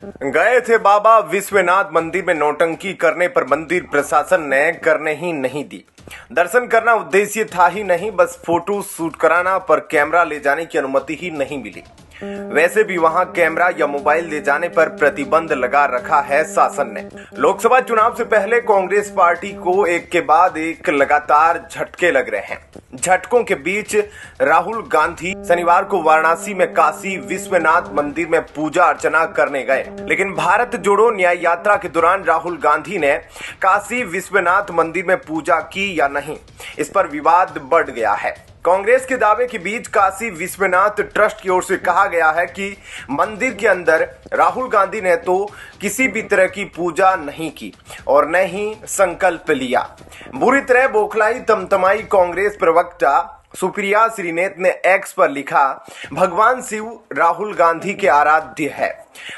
गए थे बाबा विश्वनाथ मंदिर में नौटंकी करने पर मंदिर प्रशासन ने करने ही नहीं दी। दर्शन करना उद्देश्य था ही नहीं, बस फोटो शूट कराना, पर कैमरा ले जाने की अनुमति ही नहीं मिली। वैसे भी वहां कैमरा या मोबाइल ले जाने पर प्रतिबंध लगा रखा है शासन ने। लोकसभा चुनाव से पहले कांग्रेस पार्टी को एक के बाद एक लगातार झटके लग रहे हैं। झटकों के बीच राहुल गांधी शनिवार को वाराणसी में काशी विश्वनाथ मंदिर में पूजा अर्चना करने गए, लेकिन भारत जोड़ो न्याय यात्रा के दौरान राहुल गांधी ने काशी विश्वनाथ मंदिर में पूजा की या नहीं, इस पर विवाद बढ़ गया है। कांग्रेस के दावे के बीच काशी विश्वनाथ ट्रस्ट की ओर से कहा गया है कि मंदिर के अंदर राहुल गांधी ने तो किसी भी तरह की पूजा नहीं की और न ही संकल्प लिया। बुरी तरह बौखलाई तमतमाई कांग्रेस प्रवक्ता सुप्रिया श्रीनेत ने एक्स पर लिखा, भगवान शिव राहुल गांधी के आराध्य है।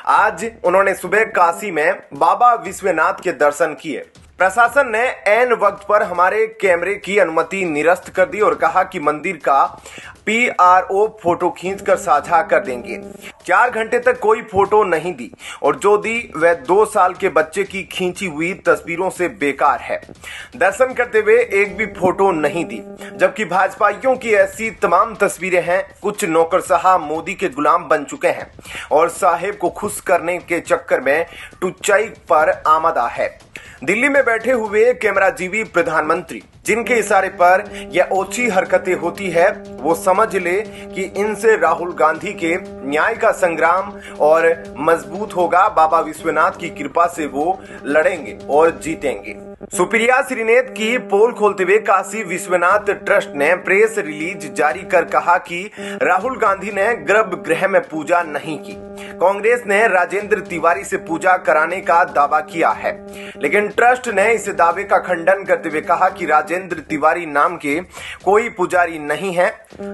आज उन्होंने सुबह काशी में बाबा विश्वनाथ के दर्शन किए। प्रशासन ने ऐन वक्त पर हमारे कैमरे की अनुमति निरस्त कर दी और कहा कि मंदिर का PRO फोटो खींचकर साझा कर देंगे। 4 घंटे तक कोई फोटो नहीं दी और जो दी वह 2 साल के बच्चे की खींची हुई तस्वीरों से बेकार है। दर्शन करते हुए एक भी फोटो नहीं दी, जबकि भाजपाइयों की ऐसी तमाम तस्वीरें हैं। कुछ नौकरशाह मोदी के गुलाम बन चुके हैं और साहेब को खुश करने के चक्कर में टुच्चाई पर आमदा है। दिल्ली में बैठे हुए कैमराजीवी प्रधानमंत्री जिनके इशारे पर यह ओछी हरकतें होती है, वो समझ ले कि इनसे राहुल गांधी के न्याय का संग्राम और मजबूत होगा। बाबा विश्वनाथ की कृपा से वो लड़ेंगे और जीतेंगे। सुप्रिया श्रीनेत की पोल खोलते हुए काशी विश्वनाथ ट्रस्ट ने प्रेस रिलीज जारी कर कहा कि राहुल गांधी ने गर्भगृह में पूजा नहीं की। कांग्रेस ने राजेंद्र तिवारी से पूजा कराने का दावा किया है, लेकिन ट्रस्ट ने इस दावे का खंडन करते हुए कहा कि राजेंद्र तिवारी नाम के कोई पुजारी नहीं है।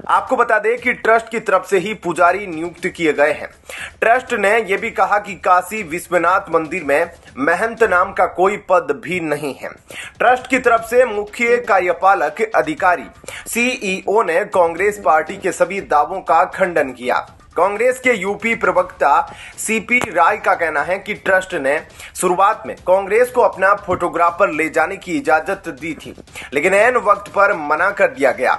आपको बता दें कि ट्रस्ट की तरफ से ही पुजारी नियुक्त किए गए हैं। ट्रस्ट ने यह भी कहा कि काशी विश्वनाथ मंदिर में महंत नाम का कोई पद भी नहीं है। ट्रस्ट की तरफ से मुख्य कार्यपालक अधिकारी CEO ने कांग्रेस पार्टी के सभी दावों का खंडन किया। कांग्रेस के यूपी प्रवक्ता CP राय का कहना है कि ट्रस्ट ने शुरुआत में कांग्रेस को अपना फोटोग्राफर ले जाने की इजाजत दी थी, लेकिन ऐन वक्त पर मना कर दिया गया।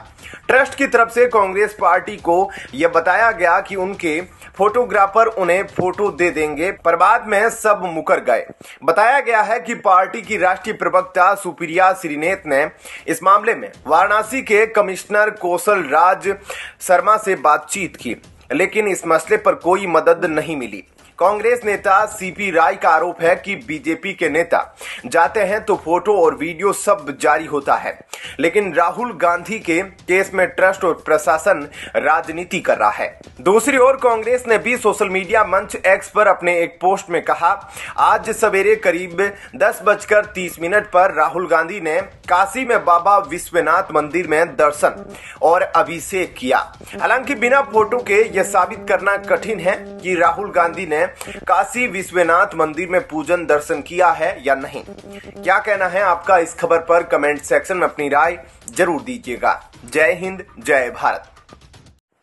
ट्रस्ट की तरफ से कांग्रेस पार्टी को यह बताया गया कि उनके फोटोग्राफर उन्हें फोटो दे देंगे, पर बाद में सब मुकर गए। बताया गया है कि पार्टी की राष्ट्रीय प्रवक्ता सुप्रिया श्रीनेत ने इस मामले में वाराणसी के कमिश्नर कौशल राज शर्मा से बातचीत की, लेकिन इस मसले पर कोई मदद नहीं मिली। कांग्रेस नेता CP राय का आरोप है कि बीजेपी के नेता जाते हैं तो फोटो और वीडियो सब जारी होता है, लेकिन राहुल गांधी के केस में ट्रस्ट और प्रशासन राजनीति कर रहा है। दूसरी ओर कांग्रेस ने भी सोशल मीडिया मंच X पर अपने एक पोस्ट में कहा, आज सवेरे करीब 10:30 पर राहुल गांधी ने काशी में बाबा विश्वनाथ मंदिर में दर्शन और अभिषेक किया। हालांकि बिना फोटो के यह साबित करना कठिन है कि राहुल गांधी ने काशी विश्वनाथ मंदिर में पूजन दर्शन किया है या नहीं। क्या कहना है आपका इस खबर पर? कमेंट सेक्शन में अपनी राय जरूर दीजिएगा। जय हिंद, जय भारत।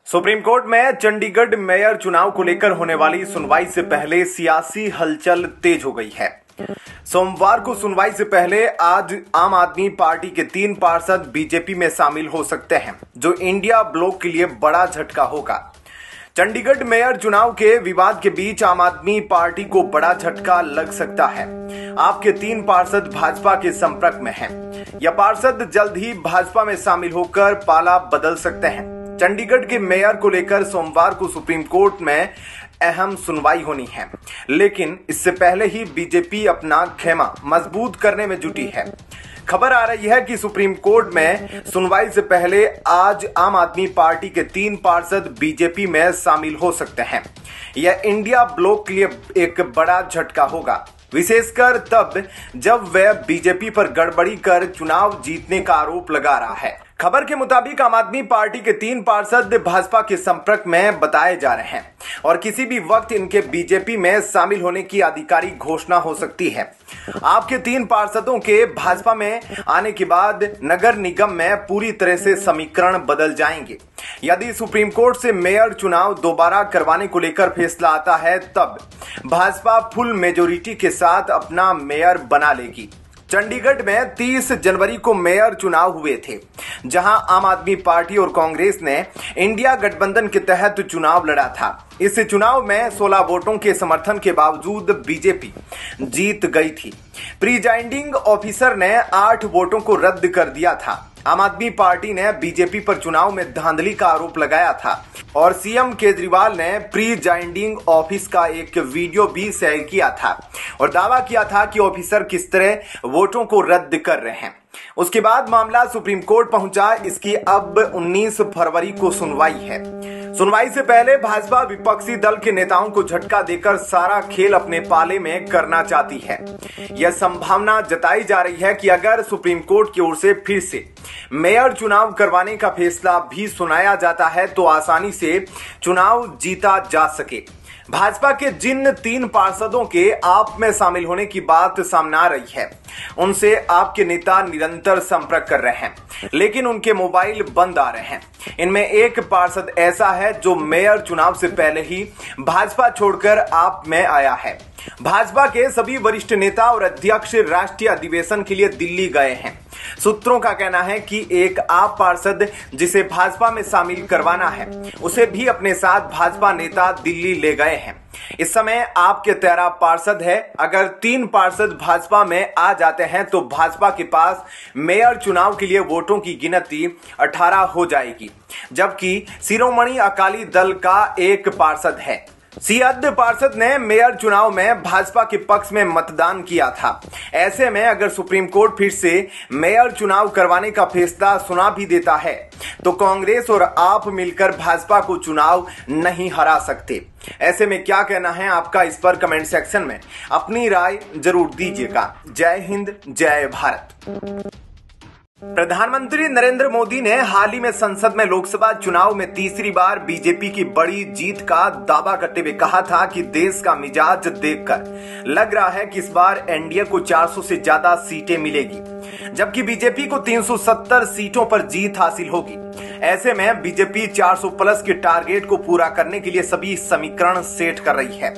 सुप्रीम कोर्ट में चंडीगढ़ मेयर चुनाव को लेकर होने वाली सुनवाई से पहले सियासी हलचल तेज हो गई है। सोमवार को सुनवाई से पहले आज आम आदमी पार्टी के 3 पार्षद बीजेपी में शामिल हो सकते हैं, जो इंडिया ब्लॉक के लिए बड़ा झटका होगा। चंडीगढ़ मेयर चुनाव के विवाद के बीच आम आदमी पार्टी को बड़ा झटका लग सकता है। आपके 3 पार्षद भाजपा के संपर्क में हैं। यह पार्षद जल्द ही भाजपा में शामिल होकर पाला बदल सकते हैं। चंडीगढ़ के मेयर को लेकर सोमवार को सुप्रीम कोर्ट में अहम सुनवाई होनी है, लेकिन इससे पहले ही बीजेपी अपना खेमा मजबूत करने में जुटी है। खबर आ रही है कि सुप्रीम कोर्ट में सुनवाई से पहले आज आम आदमी पार्टी के 3 पार्षद बीजेपी में शामिल हो सकते हैं। यह इंडिया ब्लॉक के लिए एक बड़ा झटका होगा, विशेषकर तब जब वह बीजेपी पर गड़बड़ी कर चुनाव जीतने का आरोप लगा रहा है। खबर के मुताबिक आम आदमी पार्टी के 3 पार्षद भाजपा के संपर्क में बताए जा रहे हैं और किसी भी वक्त इनके बीजेपी में शामिल होने की आधिकारिक घोषणा हो सकती है। आपके 3 पार्षदों के भाजपा में आने के बाद नगर निगम में पूरी तरह से समीकरण बदल जाएंगे। यदि सुप्रीम कोर्ट से मेयर चुनाव दोबारा करवाने को लेकर फैसला आता है, तब भाजपा फुल मेजोरिटी के साथ अपना मेयर बना लेगी। चंडीगढ़ में 30 जनवरी को मेयर चुनाव हुए थे, जहां आम आदमी पार्टी और कांग्रेस ने इंडिया गठबंधन के तहत चुनाव लड़ा था। इस चुनाव में 16 वोटों के समर्थन के बावजूद बीजेपी जीत गई थी। प्रिजाइडिंग ऑफिसर ने 8 वोटों को रद्द कर दिया था। आम आदमी पार्टी ने बीजेपी पर चुनाव में धांधली का आरोप लगाया था और सीएम केजरीवाल ने प्रिजाइडिंग ऑफिस का एक वीडियो भी शेयर किया था और दावा किया था कि ऑफिसर किस तरह वोटों को रद्द कर रहे हैं। उसके बाद मामला सुप्रीम कोर्ट पहुंचा। इसकी अब 19 फरवरी को सुनवाई है। सुनवाई से पहले भाजपा विपक्षी दल के नेताओं को झटका देकर सारा खेल अपने पाले में करना चाहती है। यह संभावना जताई जा रही है कि अगर सुप्रीम कोर्ट की ओर से फिर से मेयर चुनाव करवाने का फैसला भी सुनाया जाता है तो आसानी से चुनाव जीता जा सके। भाजपा के जिन 3 पार्षदों के आप में शामिल होने की बात सामने आ रही है, उनसे आपके नेता निरंतर संपर्क कर रहे हैं, लेकिन उनके मोबाइल बंद आ रहे हैं। इनमें एक पार्षद ऐसा है जो मेयर चुनाव से पहले ही भाजपा छोड़कर आप में आया है। भाजपा के सभी वरिष्ठ नेता और अध्यक्ष राष्ट्रीय अधिवेशन के लिए दिल्ली गए हैं। सूत्रों का कहना है कि एक आप पार्षद जिसे भाजपा में शामिल करवाना है, उसे भी अपने साथ भाजपा नेता दिल्ली ले गए हैं। इस समय आपके 13 पार्षद है। अगर 3 पार्षद भाजपा में आ जाते हैं तो भाजपा के पास मेयर चुनाव के लिए वोटों की गिनती 18 हो जाएगी, जबकि शिरोमणि अकाली दल का एक पार्षद है। सियाद पार्षद ने मेयर चुनाव में भाजपा के पक्ष में मतदान किया था। ऐसे में अगर सुप्रीम कोर्ट फिर से मेयर चुनाव करवाने का फैसला सुना भी देता है तो कांग्रेस और आप मिलकर भाजपा को चुनाव नहीं हरा सकते। ऐसे में क्या कहना है आपका, इस पर कमेंट सेक्शन में अपनी राय जरूर दीजिएगा। जय हिंद, जय भारत। प्रधानमंत्री नरेंद्र मोदी ने हाल ही में संसद में लोकसभा चुनाव में तीसरी बार बीजेपी की बड़ी जीत का दावा करते हुए कहा था कि देश का मिजाज देखकर लग रहा है कि इस बार एनडीए को 400 से ज्यादा सीटें मिलेगी, जबकि बीजेपी को 370 सीटों पर जीत हासिल होगी। ऐसे में बीजेपी 400 प्लस के टारगेट को पूरा करने के लिए सभी समीकरण सेट कर रही है।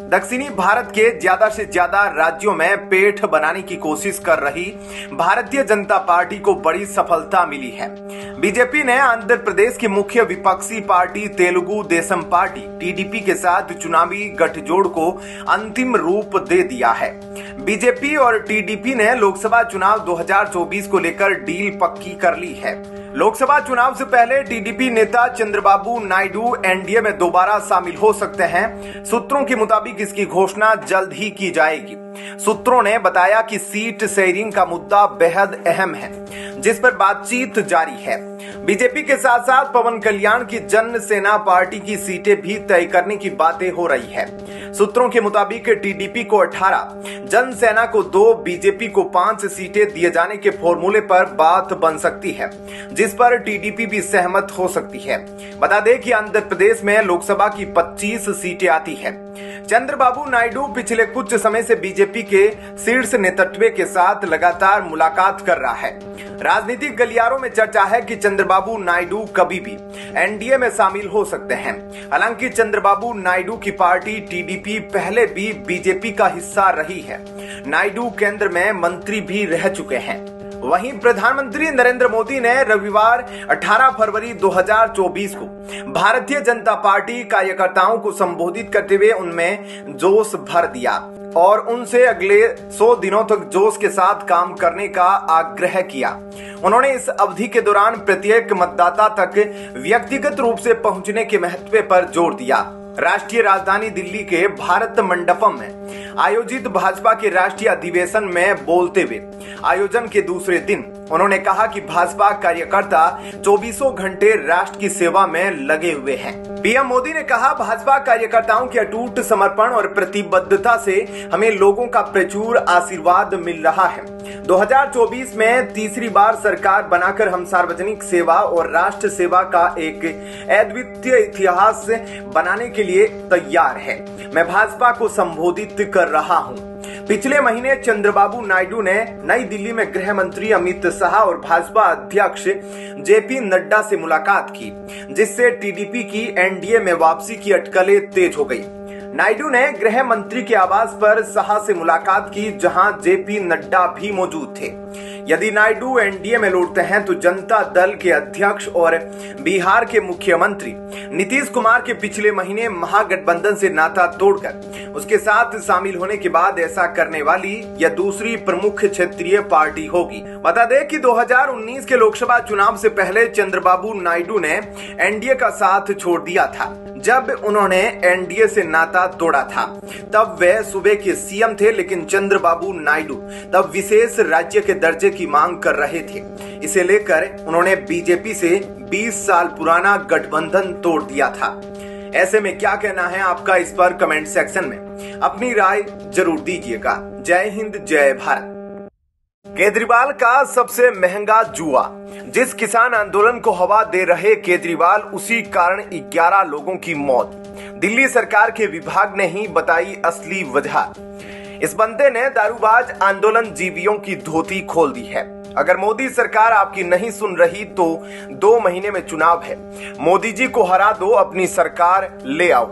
दक्षिणी भारत के ज्यादा से ज्यादा राज्यों में पेठ बनाने की कोशिश कर रही भारतीय जनता पार्टी को बड़ी सफलता मिली है। बीजेपी ने आंध्र प्रदेश की मुख्य विपक्षी party Telugu Desam party TDP के साथ चुनावी गठजोड़ को अंतिम रूप दे दिया है। बीजेपी और टीडीपी ने लोकसभा चुनाव 2024 को लेकर डील पक्की कर ली है। लोकसभा चुनाव से पहले टीडीपी नेता चंद्रबाबू नायडू एनडीए में दोबारा शामिल हो सकते हैं। सूत्रों के मुताबिक इसकी घोषणा जल्द ही की जाएगी। सूत्रों ने बताया कि सीट शेयरिंग का मुद्दा बेहद अहम है, जिस पर बातचीत जारी है। बीजेपी के साथ साथ पवन कल्याण की जन सेना पार्टी की सीटें भी तय करने की बातें हो रही है। सूत्रों के मुताबिक टीडीपी को 18, जन सेना को 2, बीजेपी को 5 सीटें दिए जाने के फॉर्मूले पर बात बन सकती है, जिस पर टीडीपी भी सहमत हो सकती है। बता दें कि आंध्र प्रदेश में लोकसभा की 25 सीटें आती है। चंद्रबाबू नायडू पिछले कुछ समय से बीजेपी के शीर्ष नेतृत्व के साथ लगातार मुलाकात कर रहा है। राजनीतिक गलियारों में चर्चा है कि चंद्रबाबू नायडू कभी भी एनडीए में शामिल हो सकते हैं। हालांकि चंद्रबाबू नायडू की पार्टी टीडीपी पहले भी बीजेपी का हिस्सा रही है। नायडू केंद्र में मंत्री भी रह चुके हैं। वहीं प्रधानमंत्री नरेंद्र मोदी ने रविवार 18 फरवरी 2024 को भारतीय जनता पार्टी कार्यकर्ताओं को संबोधित करते हुए उनमें जोश भर दिया और उनसे अगले 100 दिनों तक जोश के साथ काम करने का आग्रह किया। उन्होंने इस अवधि के दौरान प्रत्येक मतदाता तक व्यक्तिगत रूप से पहुंचने के महत्व पर जोर दिया। राष्ट्रीय राजधानी दिल्ली के भारत मंडपम में आयोजित भाजपा के राष्ट्रीय अधिवेशन में बोलते हुए आयोजन के दूसरे दिन उन्होंने कहा कि भाजपा कार्यकर्ता 24 घंटे राष्ट्र की सेवा में लगे हुए हैं। पीएम मोदी ने कहा, भाजपा कार्यकर्ताओं के अटूट समर्पण और प्रतिबद्धता से हमें लोगों का प्रचुर आशीर्वाद मिल रहा है। 2024 में तीसरी बार सरकार बनाकर हम सार्वजनिक सेवा और राष्ट्र सेवा का एक अद्वितीय इतिहास बनाने के लिए तैयार है। मैं भाजपा को संबोधित कर रहा हूं। पिछले महीने चंद्रबाबू नायडू ने नई दिल्ली में गृह मंत्री अमित शाह और भाजपा अध्यक्ष जेपी नड्डा से मुलाकात की, जिससे टीडीपी की एनडीए में वापसी की अटकलें तेज हो गई। नायडू ने गृह मंत्री के आवास पर शाह से मुलाकात की, जहां जेपी नड्डा भी मौजूद थे। यदि नायडू एनडीए में लौटते हैं तो जनता दल के अध्यक्ष और बिहार के मुख्यमंत्री नीतीश कुमार के पिछले महीने महागठबंधन से नाता तोड़कर उसके साथ शामिल होने के बाद ऐसा करने वाली यह दूसरी प्रमुख क्षेत्रीय पार्टी होगी। बता दें कि 2019 के लोकसभा चुनाव से पहले चंद्रबाबू नायडू ने एनडीए का साथ छोड़ दिया था। जब उन्होंने एनडीए से नाता तोड़ा था तब वे सूबे के सीएम थे, लेकिन चंद्रबाबू नायडू तब विशेष राज्य के दर्जे की मांग कर रहे थे। इसे लेकर उन्होंने बीजेपी से 20 साल पुराना गठबंधन तोड़ दिया था। ऐसे में क्या कहना है आपका, इस पर कमेंट सेक्शन में अपनी राय जरूर दीजिएगा। जय हिंद, जय भारत। केजरीवाल का सबसे महंगा जुआ। जिस किसान आंदोलन को हवा दे रहे केजरीवाल, उसी कारण 11 लोगों की मौत। दिल्ली सरकार के विभाग ने ही बताई असली वजह। इस बंदे ने दारूबाज आंदोलन जीवियों की धोती खोल दी है। अगर मोदी सरकार आपकी नहीं सुन रही तो 2 महीने में चुनाव है। मोदी जी को हरा दो, अपनी सरकार ले आओ।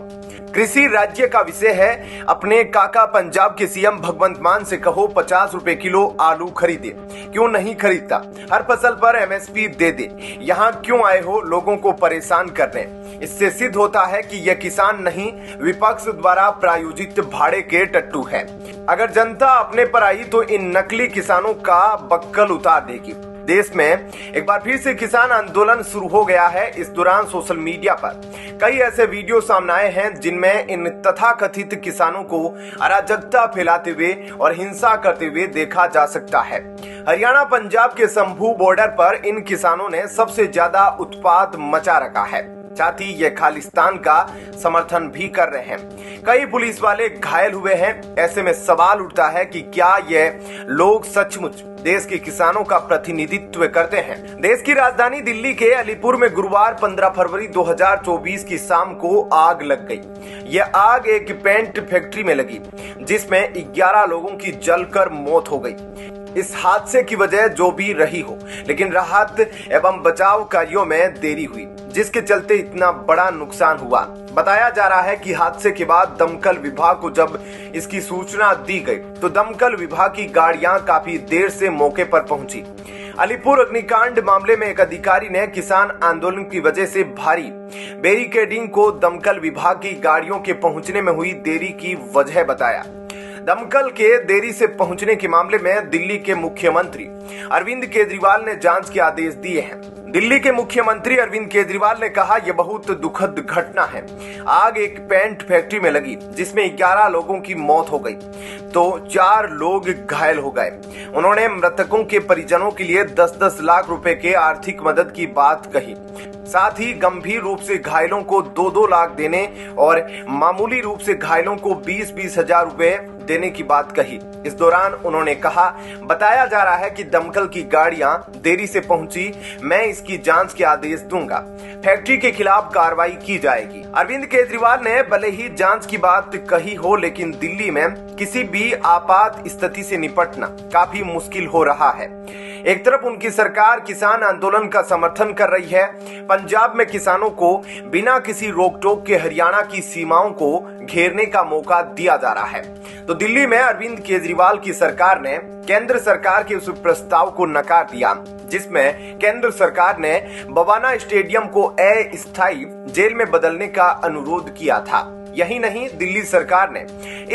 कृषि राज्य का विषय है। अपने काका पंजाब के सीएम भगवंत मान से कहो 50 रुपए किलो आलू खरीदे। क्यों नहीं खरीदता? हर फसल पर एमएसपी दे दे। यहाँ क्यों आए हो लोगों को परेशान करने? इससे सिद्ध होता है कि यह किसान नहीं, विपक्ष द्वारा प्रायोजित भाड़े के टट्टू है। अगर जनता अपने पर आई तो इन नकली किसानों का बक्कल उतार देगी। देश में एक बार फिर से किसान आंदोलन शुरू हो गया है। इस दौरान सोशल मीडिया पर कई ऐसे वीडियो सामने आए हैं जिनमें इन तथाकथित किसानों को अराजकता फैलाते हुए और हिंसा करते हुए देखा जा सकता है। हरियाणा पंजाब के शंभू बॉर्डर पर इन किसानों ने सबसे ज्यादा उत्पात मचा रखा है। साथ ही ये खालिस्तान का समर्थन भी कर रहे हैं। कई पुलिस वाले घायल हुए हैं। ऐसे में सवाल उठता है कि क्या ये लोग सचमुच देश के किसानों का प्रतिनिधित्व करते हैं? देश की राजधानी दिल्ली के अलीपुर में गुरुवार 15 फरवरी 2024 की शाम को आग लग गई। यह आग एक पेंट फैक्ट्री में लगी, जिसमें 11 लोगों की जलकर मौत हो गई। इस हादसे की वजह जो भी रही हो, लेकिन राहत एवं बचाव कार्यों में देरी हुई, जिसके चलते इतना बड़ा नुकसान हुआ। बताया जा रहा है कि हादसे के बाद दमकल विभाग को जब इसकी सूचना दी गई तो दमकल विभाग की गाड़ियां काफी देर से मौके पर पहुंची। अलीपुर अग्निकांड मामले में एक अधिकारी ने किसान आंदोलन की वजह से भारी बैरिकेडिंग को दमकल विभाग की गाड़ियों के पहुंचने में हुई देरी की वजह बताया। दमकल के देरी से पहुंचने के मामले में दिल्ली के मुख्यमंत्री अरविंद केजरीवाल ने जांच के आदेश दिए हैं। दिल्ली के मुख्यमंत्री अरविंद केजरीवाल ने कहा, यह बहुत दुखद घटना है। आग एक पेंट फैक्ट्री में लगी, जिसमें 11 लोगों की मौत हो गई तो 4 लोग घायल हो गए। उन्होंने मृतकों के परिजनों के लिए 10-10 लाख रुपए के आर्थिक मदद की बात कही। साथ ही गंभीर रूप से घायलों को 2-2 लाख देने और मामूली रूप से घायलों को 20-20 हजार रुपए देने की बात कही। इस दौरान उन्होंने कहा, बताया जा रहा है कि दमकल की गाड़ियां देरी से पहुंची। मैं इसकी जांच के आदेश दूंगा। फैक्ट्री के खिलाफ कार्रवाई की जाएगी। अरविंद केजरीवाल ने भले ही जांच की बात कही हो, लेकिन दिल्ली में किसी भी आपात स्थिति से निपटना काफी मुश्किल हो रहा है। एक तरफ उनकी सरकार किसान आंदोलन का समर्थन कर रही है। पंजाब में किसानों को बिना किसी रोक टोक के हरियाणा की सीमाओं को घेरने का मौका दिया जा रहा है, तो दिल्ली में अरविंद केजरीवाल की सरकार ने केंद्र सरकार के उस प्रस्ताव को नकार दिया, जिसमें केंद्र सरकार ने बवाना स्टेडियम को अस्थायी जेल में बदलने का अनुरोध किया था। यही नहीं, दिल्ली सरकार ने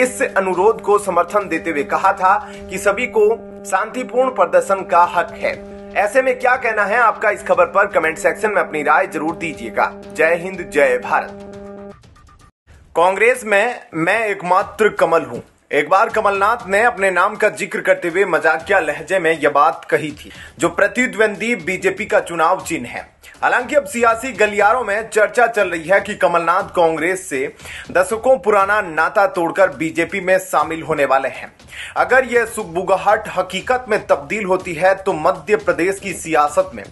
इस अनुरोध को समर्थन देते हुए कहा था कि सभी को शांतिपूर्ण प्रदर्शन का हक है। ऐसे में क्या कहना है आपका इस खबर पर? कमेंट सेक्शन में अपनी राय जरूर दीजिएगा। जय हिंद, जय भारत। कांग्रेस में मैं एकमात्र कमल हूं। एक बार कमलनाथ ने अपने नाम का जिक्र करते हुए मजाकिया लहजे में यह बात कही थी, जो प्रतिद्वंदी बीजेपी का चुनाव चिन्ह है। हालांकि अब सियासी गलियारों में चर्चा चल रही है कि कमलनाथ कांग्रेस से दशकों पुराना नाता तोड़कर बीजेपी में शामिल होने वाले हैं। अगर यह सुगबुगाहट हकीकत में तब्दील होती है तो मध्य प्रदेश की सियासत में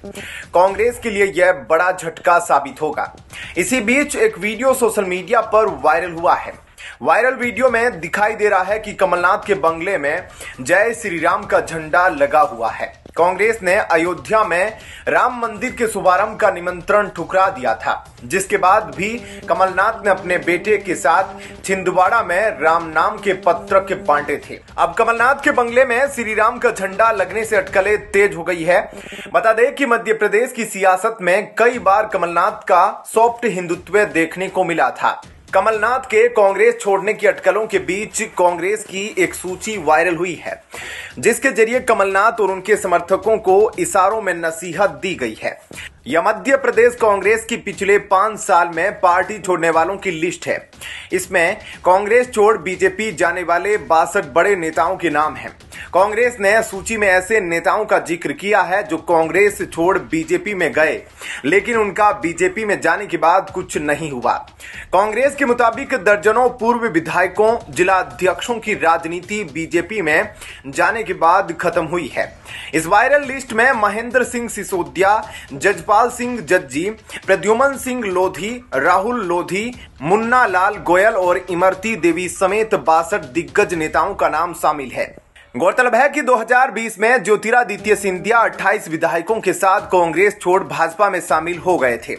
कांग्रेस के लिए यह बड़ा झटका साबित होगा। इसी बीच एक वीडियो सोशल मीडिया पर वायरल हुआ है। वायरल वीडियो में दिखाई दे रहा है कि कमलनाथ के बंगले में जय श्री राम का झंडा लगा हुआ है। कांग्रेस ने अयोध्या में राम मंदिर के शुभारंभ का निमंत्रण ठुकरा दिया था, जिसके बाद भी कमलनाथ ने अपने बेटे के साथ छिंदवाड़ा में राम नाम के पत्रक बांटे थे। अब कमलनाथ के बंगले में श्री राम का झंडा लगने से अटकलें तेज हो गई है। बता दें कि मध्य प्रदेश की सियासत में कई बार कमलनाथ का सॉफ्ट हिंदुत्व देखने को मिला था। कमलनाथ के कांग्रेस छोड़ने की अटकलों के बीच कांग्रेस की एक सूची वायरल हुई है, जिसके जरिए कमलनाथ और उनके समर्थकों को इशारों में नसीहत दी गई है। यह मध्य प्रदेश कांग्रेस की पिछले 5 साल में पार्टी छोड़ने वालों की लिस्ट है। इसमें कांग्रेस छोड़ बीजेपी जाने वाले 62 बड़े नेताओं के नाम हैं। कांग्रेस ने सूची में ऐसे नेताओं का जिक्र किया है जो कांग्रेस छोड़ बीजेपी में गए, लेकिन उनका बीजेपी में जाने के बाद कुछ नहीं हुआ। कांग्रेस के मुताबिक दर्जनों पूर्व विधायकों, जिला अध्यक्षों की राजनीति बीजेपी में जाने के बाद खत्म हुई है। इस वायरल लिस्ट में महेंद्र सिंह सिसोदिया, जजपाल सिंह जज्जी, प्रद्युमन सिंह लोधी, राहुल लोधी, मुन्ना लाल गोयल और इमरती देवी समेत 62 दिग्गज नेताओं का नाम शामिल है। गौरतलब है कि 2020 में ज्योतिरादित्य सिंधिया 28 विधायकों के साथ कांग्रेस छोड़ भाजपा में शामिल हो गए थे।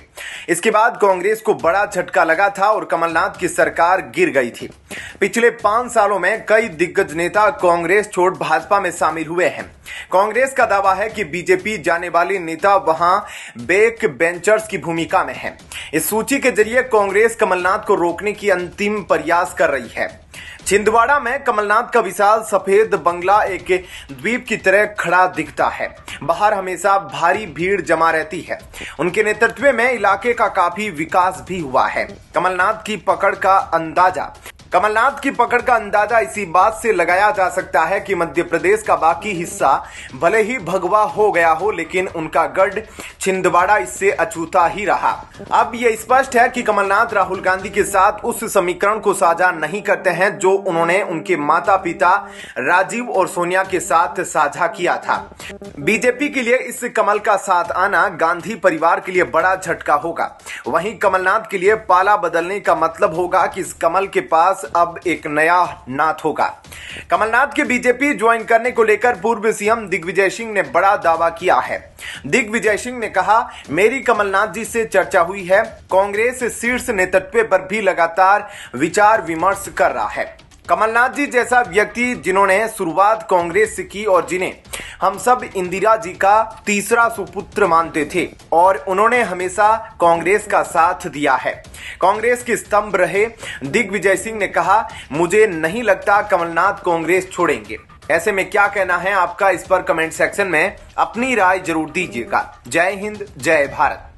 इसके बाद कांग्रेस को बड़ा झटका लगा था और कमलनाथ की सरकार गिर गई थी। पिछले 5 सालों में कई दिग्गज नेता कांग्रेस छोड़ भाजपा में शामिल हुए हैं। कांग्रेस का दावा है कि बीजेपी जाने वाले नेता वहां बैक बेंचर्स की भूमिका में हैं। इस सूची के जरिए कांग्रेस कमलनाथ को रोकने की अंतिम प्रयास कर रही है। छिंदवाड़ा में कमलनाथ का विशाल सफेद बंगला एक द्वीप की तरह खड़ा दिखता है। बाहर हमेशा भारी भीड़ जमा रहती है। उनके नेतृत्व में इलाके का काफी विकास भी हुआ है। कमलनाथ की पकड़ का अंदाजा इसी बात से लगाया जा सकता है कि मध्य प्रदेश का बाकी हिस्सा भले ही भगवा हो गया हो, लेकिन उनका गढ़ छिंदवाड़ा इससे अछूता ही रहा। अब यह स्पष्ट है कि कमलनाथ राहुल गांधी के साथ उस समीकरण को साझा नहीं करते हैं जो उन्होंने उनके माता पिता राजीव और सोनिया के साथ साझा किया था। बीजेपी के लिए इस कमल का साथ आना गांधी परिवार के लिए बड़ा झटका होगा। वहीं कमलनाथ के लिए पाला बदलने का मतलब होगा कि इस कमल के पास अब एक नया नाथ होगा। कमलनाथ के बीजेपी ज्वाइन करने को लेकर पूर्व सीएम दिग्विजय सिंह ने बड़ा दावा किया है। दिग्विजय सिंह ने कहा, मेरी कमलनाथ जी से चर्चा हुई है। कांग्रेस शीर्ष नेतृत्व पर भी लगातार विचार विमर्श कर रहा है। कमलनाथ जी जैसा व्यक्ति जिन्होंने शुरुआत कांग्रेस से की और जिन्हें हम सब इंदिरा जी का तीसरा सुपुत्र मानते थे और उन्होंने हमेशा कांग्रेस का साथ दिया है, कांग्रेस के स्तंभ रहे। दिग्विजय सिंह ने कहा, मुझे नहीं लगता कमलनाथ कांग्रेस छोड़ेंगे। ऐसे में क्या कहना है आपका, इस पर कमेंट सेक्शन में अपनी राय जरूर दीजिएगा। जय हिंद, जय भारत।